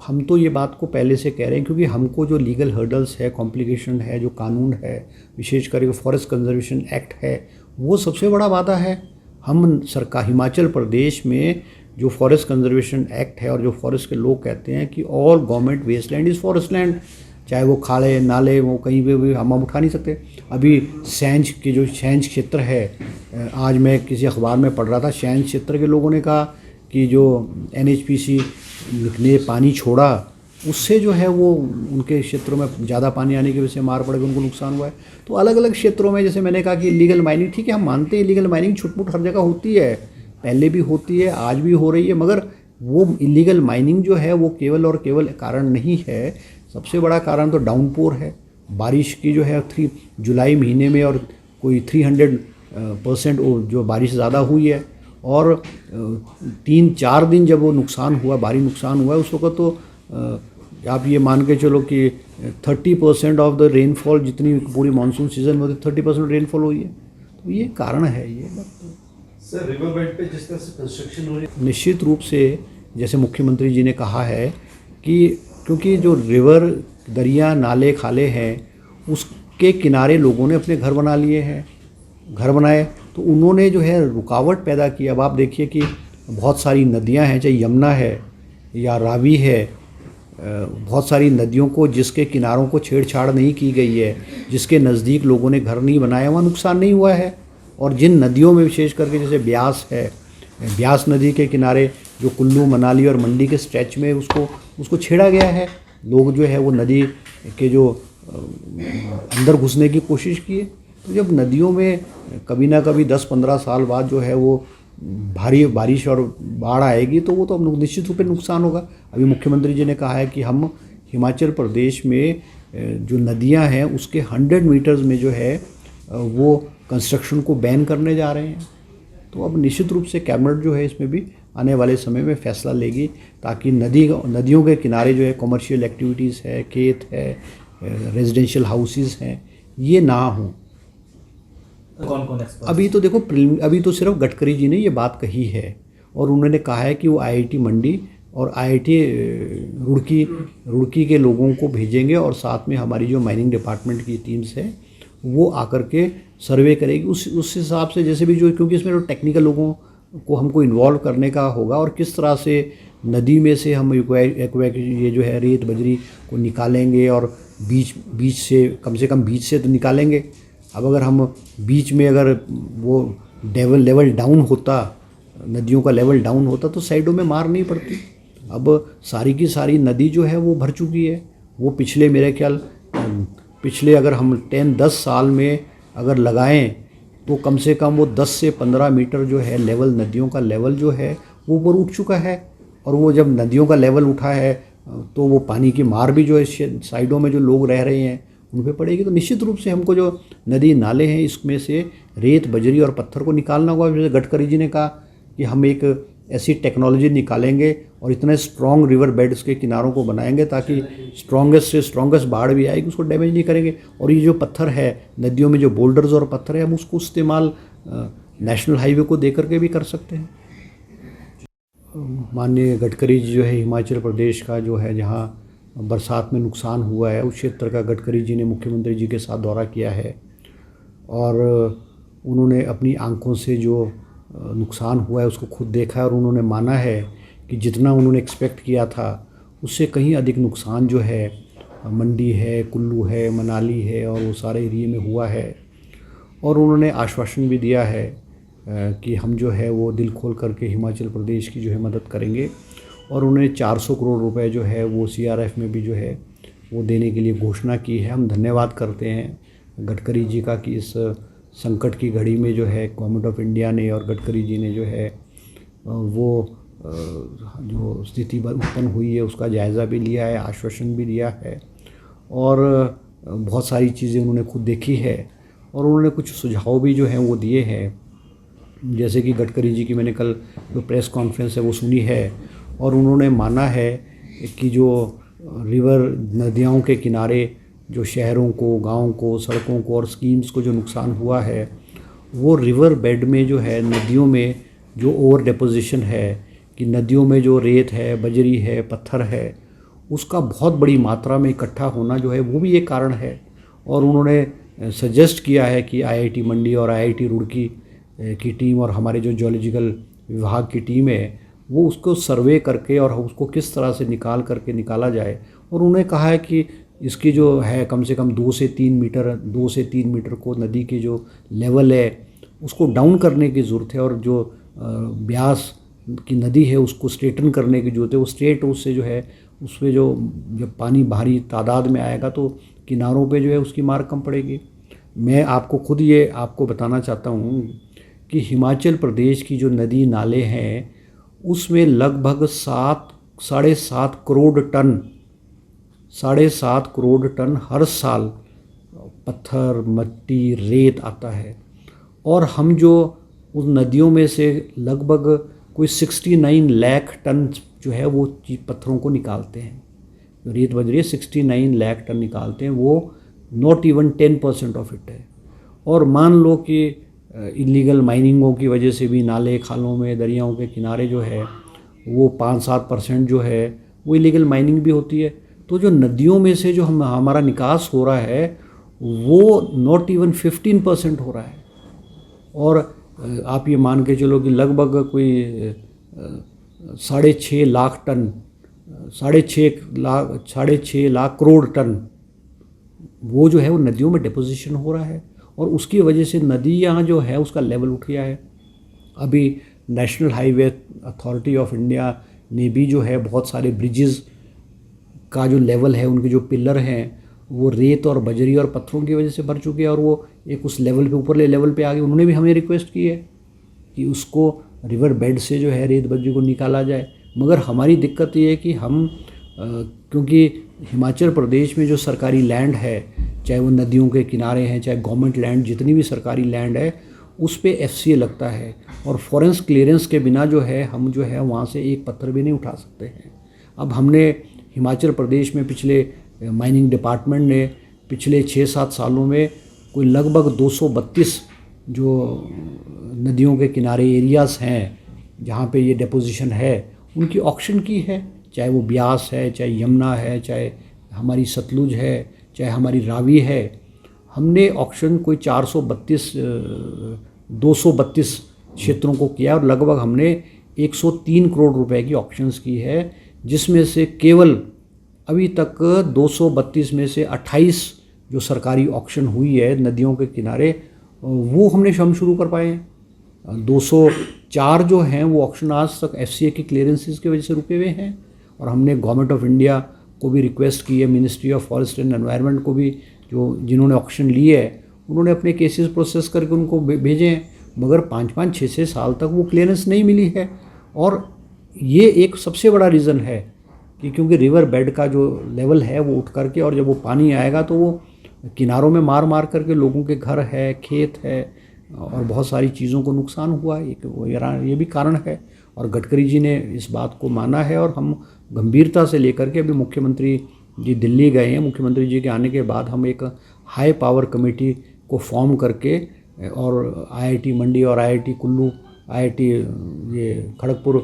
हम तो ये बात को पहले से कह रहे हैं, क्योंकि हमको जो लीगल हर्डल्स है, कॉम्प्लिकेशन है, जो कानून है, विशेष करके फॉरेस्ट कंजर्वेशन एक्ट है, वो सबसे बड़ा वादा है। हम सरकार हिमाचल प्रदेश में जो फॉरेस्ट कंजर्वेशन एक्ट है और जो फॉरेस्ट के लोग कहते हैं कि all government waste land is forest land, चाहे वो खाले नाले वो कहीं पे भी हम उठा नहीं सकते। अभी सैंज के जो सैंज क्षेत्र है, आज मैं किसी अखबार में पढ़ रहा था, सैंज क्षेत्र के लोगों ने कहा कि जो NHPC ने पानी छोड़ा उससे जो है वो उनके क्षेत्रों में ज़्यादा पानी आने की वजह से मार पड़ गई, उनको नुकसान हुआ है। तो अलग अलग क्षेत्रों में, जैसे मैंने कहा कि इलीगल माइनिंग, ठीक है हम मानते हैं इलीगल माइनिंग छुटपुट हर जगह होती है, पहले भी होती है, आज भी हो रही है, मगर वो इलीगल माइनिंग जो है वो केवल और केवल कारण नहीं है। सबसे बड़ा कारण तो डाउनपोर है, बारिश की जो है 3 जुलाई महीने में और कोई 300% जो बारिश ज़्यादा हुई है, और 3-4 दिन जब वो नुकसान हुआ, भारी नुकसान हुआ है, उस वक्त तो आप ये मान के चलो कि 30% ऑफ द रेनफॉल, जितनी पूरी मानसून सीजन में होती 30% रेनफॉल हुई है। तो ये कारण है। ये सर रिवर बेड पे जिस तरह से कंस्ट्रक्शन हो रही है, निश्चित रूप से जैसे मुख्यमंत्री जी ने कहा है कि क्योंकि जो रिवर, दरिया, नाले, खाले हैं, उसके किनारे लोगों ने अपने घर बना लिए हैं, घर बनाए, तो उन्होंने जो है रुकावट पैदा की। अब आप देखिए कि बहुत सारी नदियां हैं, चाहे यमुना है या रावी है, बहुत सारी नदियों को जिसके किनारों को छेड़छाड़ नहीं की गई है, जिसके नज़दीक लोगों ने घर नहीं बनाया, वहाँ नुकसान नहीं हुआ है। और जिन नदियों में विशेष करके जैसे ब्यास है, ब्यास नदी के किनारे जो कुल्लू, मनाली और मंडी के स्ट्रेच में उसको छेड़ा गया है, लोग जो है वो नदी के जो अंदर घुसने की कोशिश की है। तो जब नदियों में कभी ना कभी 10-15 साल बाद जो है वो भारी बारिश और बाढ़ आएगी, तो वो तो निश्चित रूप से नुकसान होगा। अभी मुख्यमंत्री जी ने कहा है कि हम हिमाचल प्रदेश में जो नदियां हैं उसके 100 मीटर्स में जो है वो कंस्ट्रक्शन को बैन करने जा रहे हैं। तो अब निश्चित रूप से कैबिनेट जो है इसमें भी आने वाले समय में फैसला लेगी, ताकि नदियों के किनारे जो है कमर्शियल एक्टिविटीज़ है, खेत है, रेजिडेंशियल हाउसेस हैं, ये ना हों। कौन कौन अभी तो देखो, अभी तो सिर्फ गडकरी जी ने ये बात कही है, और उन्होंने कहा है कि वो IIT मंडी और IIT रुड़की के लोगों को भेजेंगे, और साथ में हमारी जो माइनिंग डिपार्टमेंट की टीम्स है वो आकर के सर्वे करेगी उस हिसाब से, जैसे भी जो, क्योंकि इसमें जो टेक्निकल लोगों को हमको इन्वॉल्व करने का होगा, और किस तरह से नदी में से हम ये जो है रेत बजरी को निकालेंगे, और बीच से कम बीच से तो निकालेंगे। अब अगर हम बीच में अगर वो लेवल डाउन होता, नदियों का लेवल डाउन होता, तो साइडों में मार नहीं पड़ती। अब सारी की सारी नदी जो है वो भर चुकी है। वो पिछले मेरे ख्याल अगर हम 10 साल में अगर लगाएं तो कम से कम वो 10 से 15 मीटर जो है लेवल, नदियों का लेवल जो है वो ऊपर उठ चुका है। और वो जब नदियों का लेवल उठा है तो वो पानी की मार भी जो है साइडों में जो लोग रह रहे हैं उन पे पड़ेगी। तो निश्चित रूप से हमको जो नदी नाले हैं इसमें से रेत, बजरी और पत्थर को निकालना होगा। जैसे गडकरी जी ने कहा कि हम एक ऐसी टेक्नोलॉजी निकालेंगे और इतने स्ट्रॉन्ग रिवर बेड्स के किनारों को बनाएंगे ताकि स्ट्रॉन्गेस्ट से स्ट्रॉन्गेस्ट बाढ़ भी आएगी उसको डैमेज नहीं करेंगे। और ये जो पत्थर है नदियों में, जो बोल्डर्स और पत्थर है, हम उसको इस्तेमाल नेशनल हाईवे को दे करके भी कर सकते हैं। माननीय गडकरी जी जो है हिमाचल प्रदेश का जो है, जहाँ बरसात में नुकसान हुआ है, उस क्षेत्र का गडकरी जी ने मुख्यमंत्री जी के साथ दौरा किया है और उन्होंने अपनी आंखों से जो नुकसान हुआ है उसको खुद देखा है। और उन्होंने माना है कि जितना उन्होंने एक्सपेक्ट किया था उससे कहीं अधिक नुकसान जो है मंडी है, कुल्लू है, मनाली है और वो सारे एरिए में हुआ है। और उन्होंने आश्वासन भी दिया है कि हम जो है वो दिल खोल करके हिमाचल प्रदेश की जो है मदद करेंगे। और उन्होंने 400 करोड़ रुपए जो है वो CRF में भी जो है वो देने के लिए घोषणा की है। हम धन्यवाद करते हैं गडकरी जी का कि इस संकट की घड़ी में जो है गवर्नमेंट ऑफ इंडिया ने और गडकरी जी ने जो है वो जो स्थिति उत्पन्न हुई है उसका जायज़ा भी लिया है, आश्वासन भी दिया है और बहुत सारी चीज़ें उन्होंने खुद देखी है। और उन्होंने कुछ सुझाव भी जो हैं वो दिए हैं, जैसे कि गडकरी जी की मैंने कल जो प्रेस कॉन्फ्रेंस है वो सुनी है और उन्होंने माना है कि जो रिवर, नदियों के किनारे जो शहरों को, गाँव को, सड़कों को और स्कीम्स को जो नुकसान हुआ है वो रिवर बेड में जो है, नदियों में जो ओवर डिपोजिशन है कि नदियों में जो रेत है, बजरी है, पत्थर है, उसका बहुत बड़ी मात्रा में इकट्ठा होना जो है वो भी एक कारण है। और उन्होंने सजेस्ट किया है कि आईआईटी मंडी और आईआईटी रुड़की की टीम और हमारे जो जियोलॉजिकल विभाग की टीम है वो उसको सर्वे करके और उसको किस तरह से निकाला जाए। और उन्होंने कहा है कि इसकी जो है कम से कम 2 से 3 मीटर को नदी के जो लेवल है उसको डाउन करने की ज़रूरत है। और जो ब्यास की नदी है उसको स्ट्रेटन करने की ज़रूरत है। वो स्ट्रेट उससे जो है उसमें जो जब पानी भारी तादाद में आएगा तो किनारों पे जो है उसकी मार कम पड़ेगी। मैं आपको खुद ये आपको बताना चाहता हूँ कि हिमाचल प्रदेश की जो नदी नाले हैं उसमें लगभग 7.5 करोड़ टन हर साल पत्थर, मिट्टी, रेत आता है। और हम जो उस नदियों में से लगभग कोई 69 लाख टन जो है वो पत्थरों को निकालते हैं। जो रेत बजरी 69 लाख टन निकालते हैं, वो नॉट इवन 10% ऑफ इट है। और मान लो कि इलीगल माइनिंगों की वजह से भी नाले खालों में दरियाओं के किनारे जो है वो 5-7% जो है वो इलीगल माइनिंग भी होती है। तो जो नदियों में से जो हमारा निकास हो रहा है वो नॉट इवन 15% हो रहा है। और आप ये मान के चलो कि लगभग कोई 6.5 लाख टन 6.5 लाख करोड़ टन वो जो है वो नदियों में डिपोजिशन हो रहा है। और उसकी वजह से नदी यहाँ जो है उसका लेवल उठ गया है। अभी national highway authority of India ने भी जो है बहुत सारे ब्रिजेस का जो लेवल है, उनके जो पिलर हैं वो रेत और बजरी और पत्थरों की वजह से भर चुके हैं और वो एक उस लेवल पे ऊपरले लेवल पे आ गए। उन्होंने भी हमें रिक्वेस्ट की है कि उसको रिवर बेड से जो है रेत बजरी को निकाला जाए। मगर हमारी दिक्कत ये है कि हम क्योंकि हिमाचल प्रदेश में जो सरकारी लैंड है, चाहे वो नदियों के किनारे हैं, चाहे गवर्नमेंट लैंड, जितनी भी सरकारी लैंड है उस पे FCA लगता है। और फॉरेस्ट क्लियरेंस के बिना जो है हम जो है वहाँ से एक पत्थर भी नहीं उठा सकते हैं। अब हमने हिमाचल प्रदेश में पिछले माइनिंग डिपार्टमेंट ने पिछले 6-7 सालों में कोई लगभग 232 जो नदियों के किनारे एरियाज़ हैं जहाँ पे ये डिपोजिशन है उनकी ऑक्शन की है। चाहे वो ब्यास है, चाहे यमुना है, चाहे हमारी सतलुज है, चाहे हमारी रावी है। हमने ऑक्शन कोई 232 क्षेत्रों को किया और लगभग हमने 103 करोड़ रुपए की ऑक्शंस की है, जिसमें से केवल अभी तक 232 में से 28 जो सरकारी ऑक्शन हुई है नदियों के किनारे वो हमने शुरू कर पाए हैं। 204 जो हैं वो ऑक्शन आज तक FCA की क्लियरेंसेस की वजह से रुके हुए हैं। और हमने गवर्नमेंट ऑफ इंडिया को भी रिक्वेस्ट की है, ministry of forest and environment को भी, जिन्होंने ऑक्शन लिए है उन्होंने अपने केसेस प्रोसेस करके उनको भेजे हैं, मगर 5-5, 6-6 साल तक वो क्लियरेंस नहीं मिली है। और ये एक सबसे बड़ा रीज़न है कि क्योंकि रिवर बेड का जो लेवल है वो उठ करके और जब वो पानी आएगा तो वो किनारों में मार करके लोगों के घर है, खेत है और बहुत सारी चीज़ों को नुकसान हुआ है। ये भी कारण है। और गडकरी जी ने इस बात को माना है और हम गंभीरता से लेकर के अभी मुख्यमंत्री जी दिल्ली गए हैं। मुख्यमंत्री जी के आने के बाद हम एक हाई पावर कमेटी को फॉर्म करके और IIT मंडी और IIT कुल्लू, IIT ये खड़गपुर,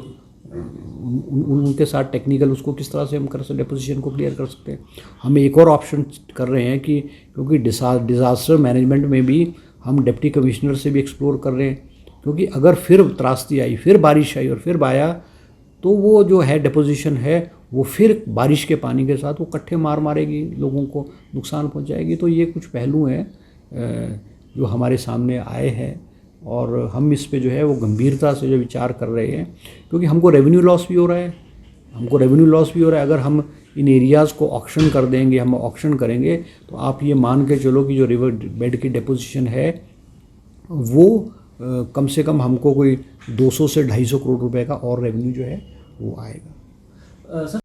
उनके साथ टेक्निकल उसको किस तरह से हम कर सकते, डिपोजिशन को क्लियर कर सकते हैं। हम एक और ऑप्शन कर रहे हैं कि क्योंकि डिज़ास्टर मैनेजमेंट में भी हम डिप्टी कमिश्नर से भी एक्सप्लोर कर रहे हैं, क्योंकि अगर फिर त्रासदी आई, फिर बारिश आई और फिर बाया तो वो जो है डिपोजिशन है वो फिर बारिश के पानी के साथ वो कट्ठे मारेगी, लोगों को नुकसान पहुंचाएगी। तो ये कुछ पहलू हैं जो हमारे सामने आए हैं और हम इस पे जो है वो गंभीरता से जो विचार कर रहे हैं, क्योंकि हमको रेवेन्यू लॉस भी हो रहा है। अगर हम इन एरियाज़ को ऑक्शन कर देंगे, हम ऑक्शन करेंगे तो आप ये मान के चलो कि जो रिवर बेड की डिपोजिशन है वो कम से कम हमको कोई 200 से 250 करोड़ रुपए का और रेवेन्यू जो है वो आएगा।